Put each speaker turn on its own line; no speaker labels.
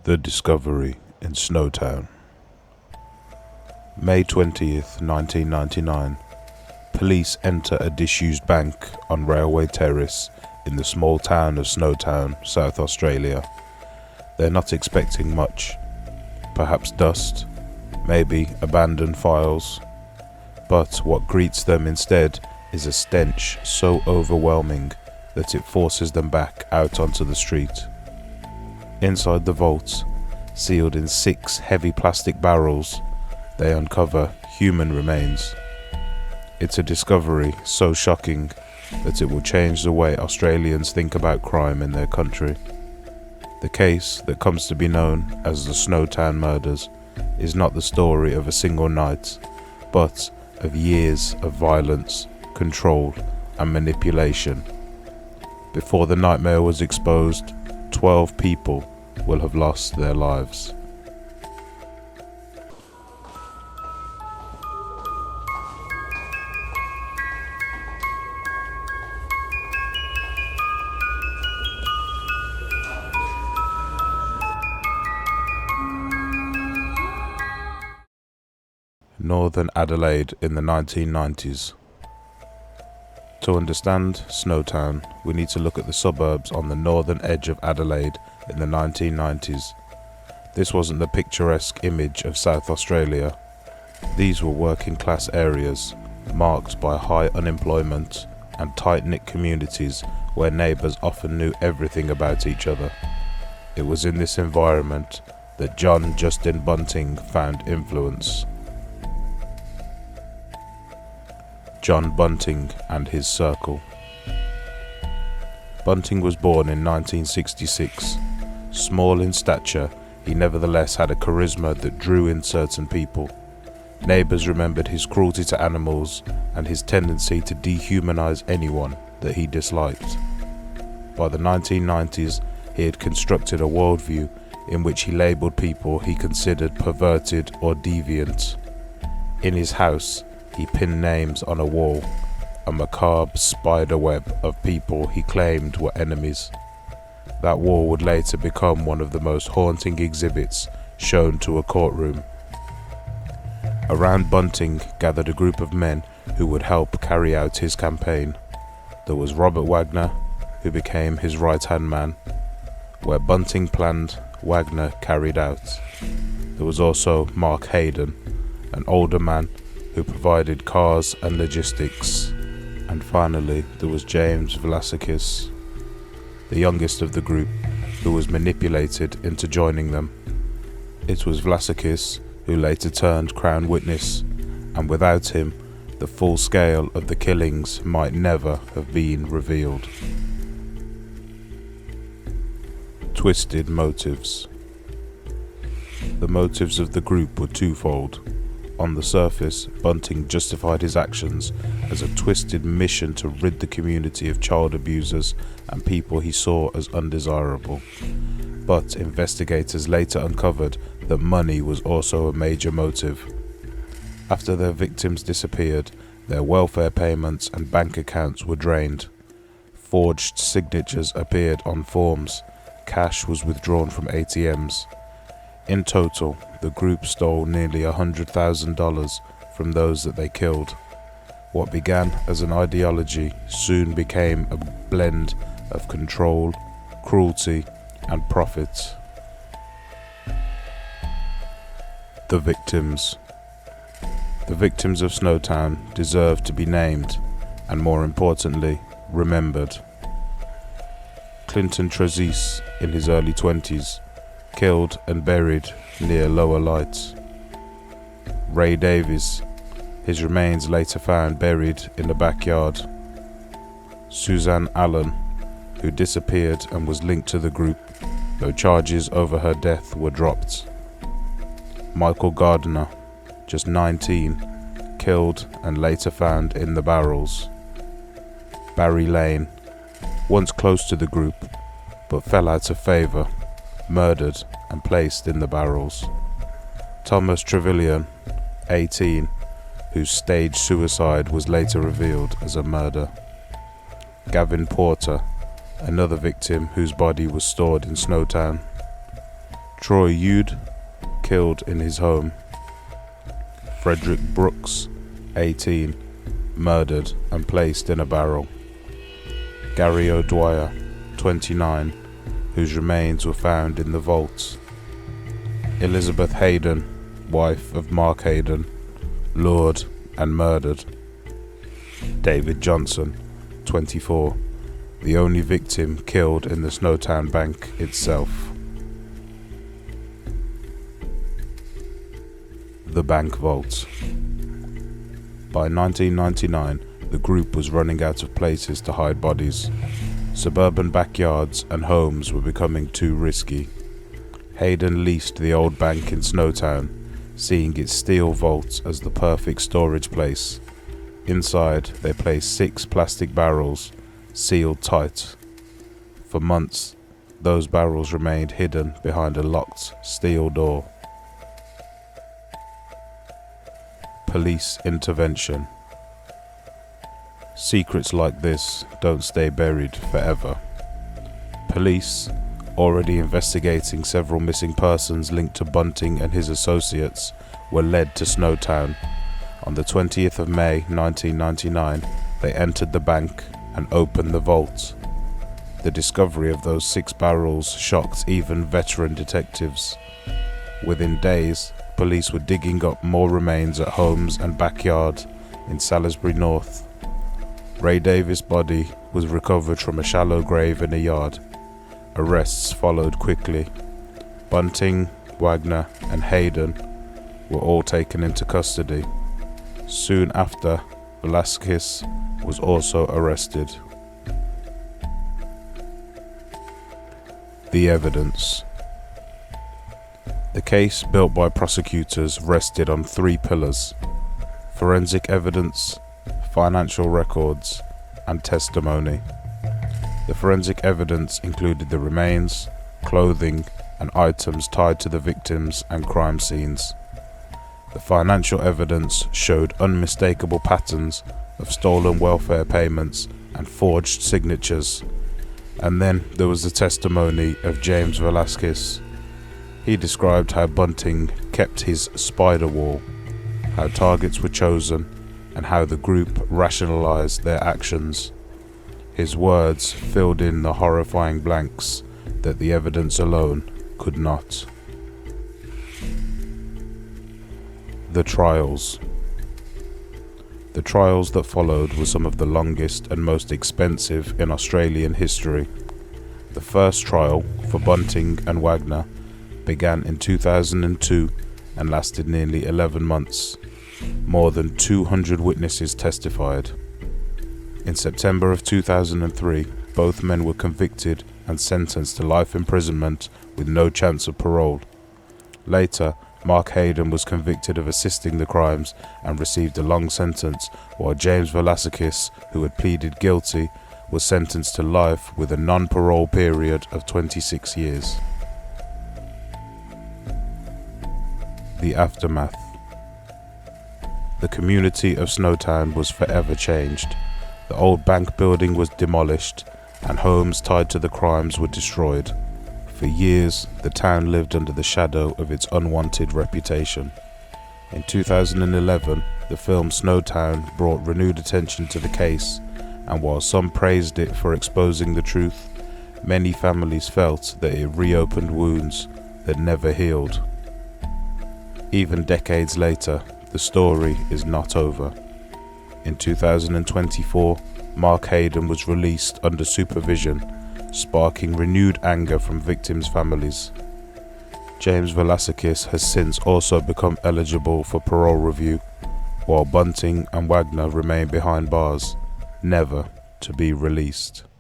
The Discovery in Snowtown. May 20th, 1999. Police enter a disused bank on Railway Terrace in the small town of Snowtown, South Australia. They're not expecting much. Perhaps dust, maybe abandoned files. But what greets them instead is a stench so overwhelming that it forces them back out onto the street. Inside the vaults, sealed in 6 heavy plastic barrels, they uncover human remains. It's a discovery so shocking that it will change the way Australians think about crime in their country. The case that comes to be known as the Snowtown murders is not the story of a single night, but of years of violence, control, and manipulation. Before the nightmare was exposed, 12 people will have lost their lives. Northern Adelaide in the 1990s. To understand Snowtown, we need to look at the suburbs on the northern edge of Adelaide in the 1990s. This wasn't the picturesque image of South Australia. These were working class areas, marked by high unemployment and tight-knit communities where neighbours often knew everything about each other. It was in this environment that John Bunting found influence. John Bunting and his circle. Bunting was born in 1966. Small in stature, he nevertheless had a charisma that drew in certain people. Neighbours remembered his cruelty to animals and his tendency to dehumanize anyone that he disliked. By the 1990s, he had constructed a worldview in which he labelled people he considered perverted or deviant. In his house, he pinned names on a wall, a macabre spider web of people he claimed were enemies. That wall would later become one of the most haunting exhibits shown to a courtroom. Around Bunting gathered a group of men who would help carry out his campaign. There was Robert Wagner, who became his right-hand man. Where Bunting planned, Wagner carried out. There was also Mark Hayden, an older man who provided cars and logistics. And finally, there was James Vlasikis, the youngest of the group, who was manipulated into joining them. It was Vlasikis who later turned Crown Witness, and without him, the full scale of the killings might never have been revealed. Twisted motives. The motives of the group were twofold. On the surface, Bunting justified his actions as a twisted mission to rid the community of child abusers and people he saw as undesirable. But investigators later uncovered that money was also a major motive. After their victims disappeared, their welfare payments and bank accounts were drained. Forged signatures appeared on forms. Cash was withdrawn from ATMs. In total, the group stole nearly $100,000 from those that they killed. What began as an ideology soon became a blend of control, cruelty, and profit. The victims. The victims of Snowtown deserve to be named, and more importantly, remembered. Clinton Trezise, in his early 20s, killed and buried near Lower Lights. Ray Davies, his remains later found buried in the backyard. Suzanne Allen, who disappeared and was linked to the group, though charges over her death were dropped. Michael Gardner, just 19, killed and later found in the barrels. Barry Lane, once close to the group, but fell out of favour, murdered and placed in the barrels. Thomas Trevelyan, 18, whose staged suicide was later revealed as a murder. Gavin Porter, another victim whose body was stored in Snowtown. Troy Yude, killed in his home. Frederick Brooks, 18, murdered and placed in a barrel. Gary O'Dwyer, 29, whose remains were found in the vaults. Elizabeth Hayden, wife of Mark Hayden, lured and murdered. David Johnson, 24, the only victim killed in the Snowtown bank itself. The bank vault. By 1999, the group was running out of places to hide bodies. Suburban backyards and homes were becoming too risky. Hayden leased the old bank in Snowtown, seeing its steel vaults as the perfect storage place. Inside, they placed 6 plastic barrels, sealed tight. For months, those barrels remained hidden behind a locked steel door. Police intervention. Secrets like this don't stay buried forever. Police, already investigating several missing persons linked to Bunting and his associates, were led to Snowtown. On the 20th of May 1999, they entered the bank and opened the vault. The discovery of those 6 barrels shocked even veteran detectives. Within days, police were digging up more remains at homes and backyard in Salisbury North. Ray Davis' body was recovered from a shallow grave in a yard. Arrests followed quickly. Bunting, Wagner, and Hayden were all taken into custody. Soon after, Velasquez was also arrested. The evidence. The case built by prosecutors rested on 3 pillars: forensic evidence, financial records, and testimony. The forensic evidence included the remains, clothing, and items tied to the victims and crime scenes. The financial evidence showed unmistakable patterns of stolen welfare payments and forged signatures. And then there was the testimony of James Velasquez. He described how Bunting kept his spider wall, how targets were chosen, and how the group rationalized their actions. His words filled in the horrifying blanks that the evidence alone could not. The trials. The trials that followed were some of the longest and most expensive in Australian history. The first trial, for Bunting and Wagner, began in 2002 and lasted nearly 11 months. More than 200 witnesses testified. In September of 2003, both men were convicted and sentenced to life imprisonment with no chance of parole. Later, Mark Hayden was convicted of assisting the crimes and received a long sentence, while James Velasquez, who had pleaded guilty, was sentenced to life with a non-parole period of 26 years. The aftermath. The community of Snowtown was forever changed. The old bank building was demolished, and homes tied to the crimes were destroyed. For years, the town lived under the shadow of its unwanted reputation. In 2011, the film Snowtown brought renewed attention to the case, and while some praised it for exposing the truth, many families felt that it reopened wounds that never healed. Even decades later, the story is not over. In 2024, Mark Hayden was released under supervision, sparking renewed anger from victims' families. James Velasquez has since also become eligible for parole review, while Bunting and Wagner remain behind bars, never to be released.